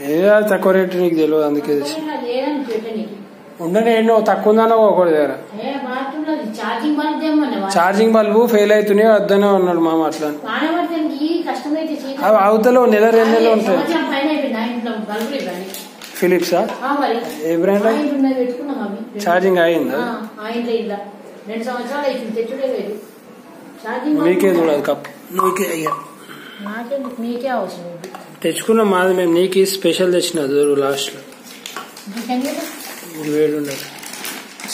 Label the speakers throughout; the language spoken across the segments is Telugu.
Speaker 1: ఏదో తక్కువ రేటు నీకు తెలియదు అందుకే ఉండని ఎన్నో తక్కువ ఉందన్నా ఒకటి దగ్గర ఛార్జింగ్ బల్బు ఫెయిల్ అవుతున్నాయి వద్దనే ఉన్నాడు మామ అట్లా అవి అవతల నెల 2 నెలలు ఉంటాయి ఫిలిప్సా ఏ బ్రాండ్ ఛార్జింగ్ అయిందా నీకే చూడదు కప్పు నీకే అయ్యా తెచ్చుకున్నాం మాది మేము నీకు స్పెషల్ తెచ్చిన దూరు లాస్ట్ లో వేడి ఉండదు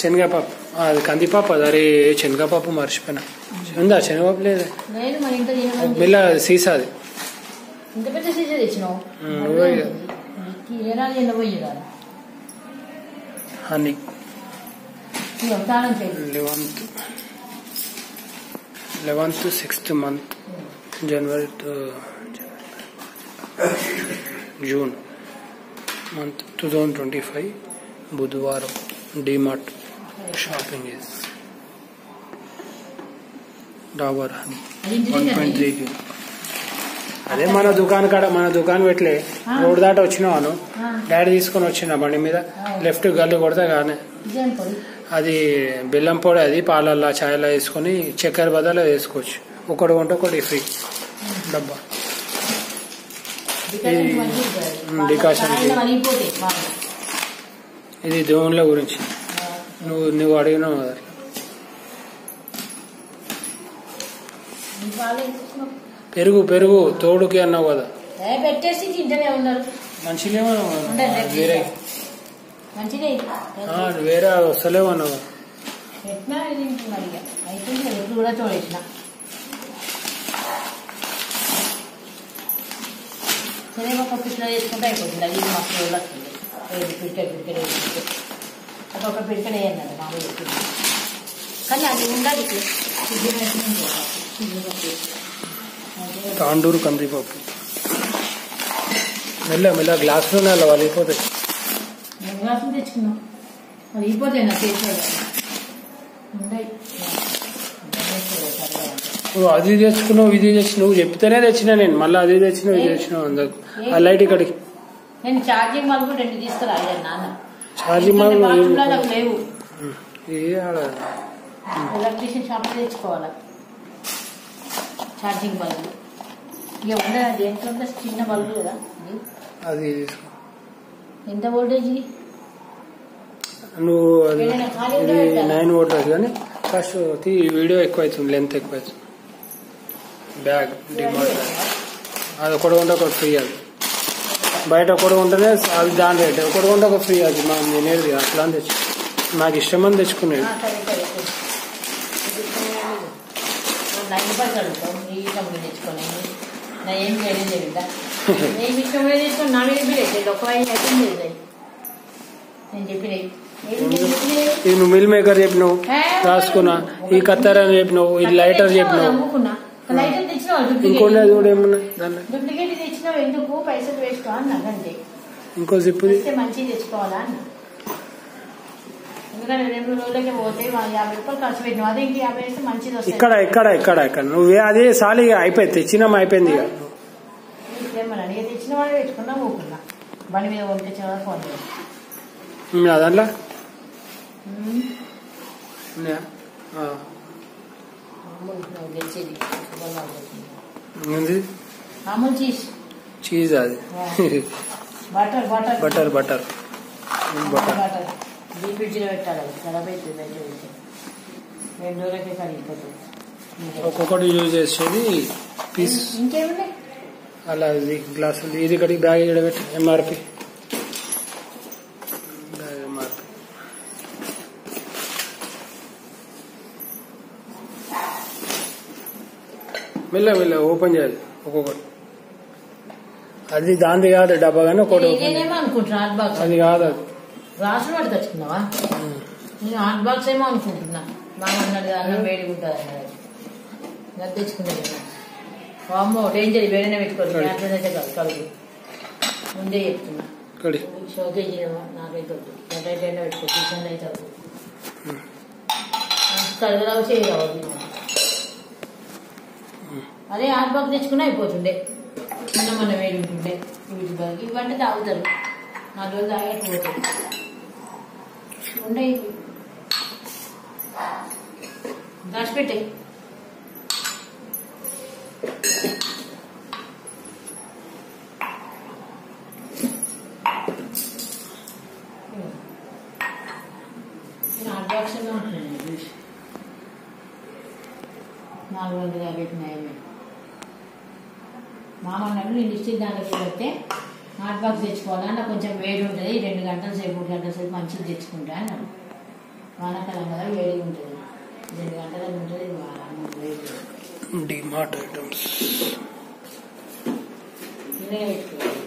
Speaker 1: శనగపప్పు అది కందిపప్పు అది అరే శనగపప్పు మర్చిపోయినా ఉందా శనగపప్పు లేదా బిల్ల సీసా అది honey 11th 6th month January to June month 2025 బుధవారం డిమార్ట్ షాపింగ్ డాబర్ 1.3 kg అదే మన దుకాణం కాడ మన దుకాణం పెట్టలే రోడ్ దాట వచ్చినావాను డాడీ తీసుకొని వచ్చిన బండి మీద లెఫ్ట్ గల్లు కొడతా కానీ అది బెల్లం పొడి అది పాలల్లో ఛాయలో వేసుకొని చక్కెర బదులు వేసుకోవచ్చు ఒకటి కొంటే ఒకటి ఫ్రీ డబ్బా డికాషన్ ఇది దేవుళ్ళ గురించి నువ్వు అడిగినావు కదా పెరుగు పెరుగు తోడుకి అన్నావు కదా మంచిలేమో వేరే వేరే వస్తలేవు అన్నావు
Speaker 2: శనగపప్పు ఇట్లా చేసుకుంటే అయిపోతుంది అది మస్తు వస్తుంది పిడికెట్ ఒక పిడికెట్ వేయన్నారు మామూలు కానీ అది ఉండాలి
Speaker 1: తాండూరు కందిపప్పు మెల్ల మెల్ల గ్లాసులోనే అలా వాళ్ళిపోతాయి
Speaker 2: గ్లాసులు తెచ్చుకున్నాం అది అయిపోతాయి నా చేతిలో
Speaker 1: అది తెచ్చుకున్నావు ఇది తెచ్చినావు నువ్వు చెప్తేనే తెచ్చినా నేను మళ్ళీ అది తెచ్చినావు ఇది తెచ్చినావు అందరు ఆ లైట్ ఇక్కడికి
Speaker 2: నేను ఛార్జింగ్ బల్బు 2 తీసుకురాలేదు నాన్న
Speaker 1: ఛార్జింగ్ బల్బు
Speaker 2: లేవు ఎలక్ట్రీషియన్ షాప్ తెచ్చుకోవాలి ఛార్జింగ్ బల్బు ఇక ఉండదు దేంట్లో చిన్న బల్బు కదా
Speaker 1: అది
Speaker 2: ఎంత వోల్టేజ్
Speaker 1: నువ్వు 9 వోల్టేజ్ కానీ ఫస్ట్ వీడియో ఎక్కువ అవుతుంది లెంత్ ఎక్కువ అవుతుంది బ్యాగ్ డిమార్ట్ అది ఒకటి కొంటే ఒకటి ఫ్రీ అది బయట ఒకటి ఉంటేనే అది దాని రేట్ ఒకటి కొంటే ఒక ఫ్రీ అది మా నేనేది అట్లా అని తెచ్చు నాకు ఇష్టమని తెచ్చుకునేది ఈ నువ్వు మిల్ మేకర్ చెప్పినావు రాసుకున్నా ఈ కత్తెర అని చెప్పినావు ఈ లైటర్ చెప్పినావు ఇంకోటి చూడు ఏమన్నా
Speaker 2: డూప్లికేట్ తెచ్చినావు ఎందుకు పైసలు వేస్ట్ అన్నదంటే
Speaker 1: ఇంకో జిప్పు
Speaker 2: మంచిగా తెచ్చుకోవాలా అన్న ఎందుకంటే 2 రోజులకే పోతే 50 రూపాయలు ఖర్చు పెట్టినావు అదే ఇంక 50 వేస్తే మంచిది వస్తుంది
Speaker 1: ఇక్కడ నువ్వే అదే సాలి అయిపోయింది తెచ్చినామా అయిపోయింది ఇక
Speaker 2: అడిగి తెచ్చిన వాళ్ళు పెట్టుకున్నా పోకున్నా బండి మీద పంపించిన వాళ్ళు ఫోన్ చేయాలి
Speaker 1: దాంట్లో
Speaker 2: అమూల్
Speaker 1: చీజ్ అది
Speaker 2: butter butter
Speaker 1: butter butter
Speaker 2: butter deep ఫ్రిడ్జ్లో పెట్టాలి ఖరాబ్ అవుతుంది 2 రోజులకే కరిగిపోతుంది
Speaker 1: ఒక్కొక్కటి యూజ్ చేసేది పీస్
Speaker 2: ఇంకేమున్నాయి
Speaker 1: అలా ఇది గ్లాసులు ఇది కడిగి బ్యాగ్ ఇక్కడ పెట్టి ఎంఆర్పి మెల్ల మెల్ల ఓపెన్ చేయాలి ఒక్కొక్కటి అది దాంది కాదు డబ్బా కానీ ఒకటి
Speaker 2: అనుకుంటున్నా
Speaker 1: అది కాదు అది
Speaker 2: రాసిన వాటి తెచ్చుకున్నావా నేను హాట్ బాక్స్ ఏమో అనుకుంటున్నా బాగా ఉన్నది అన్నం వేడి ఉంటుంది అన్నది అది తెచ్చుకున్నాను అమ్మో డేంజర్ వేడినే పెట్టుకోవాలి కడుగు ముందే చెప్తున్నా షోకేజ్ నాకైతే వద్దు ఎటైతే పెట్టుకో కిచెన్ అయితే వద్దు కడుగురావు చేయరావు అదే హాట్ బాక్స్ తెచ్చుకున్నా అయిపోతుండే చిన్న మన వేడి ఉంటుండే వీటి బాగా ఇవంటే తాగుతారు 4 రోజులు తాగేట్టు పోతారు ఉండే దాచిపెట్టే హాట్ బాక్స్లో ఉంటున్నాయి 450 న్యాయమే మామ అన్నప్పుడు నేను డిస్ట్రిక్ట్ దాంట్లోకి వస్తే హాట్ బాక్స్ తెచ్చుకోవాలి అన్న కొంచెం వేడి ఉంటుంది 2 గంటల సేపు 3 గంటల సేపు మంచిది తెచ్చుకుంటా అన్నాడు వానకాలం కదా వేడి ఉంటుంది 2 గంటలకు ఉంటుంది వేడి
Speaker 1: డిమార్ట్ ఐటమ్స్
Speaker 2: ఇదే పెట్టుకోవాలి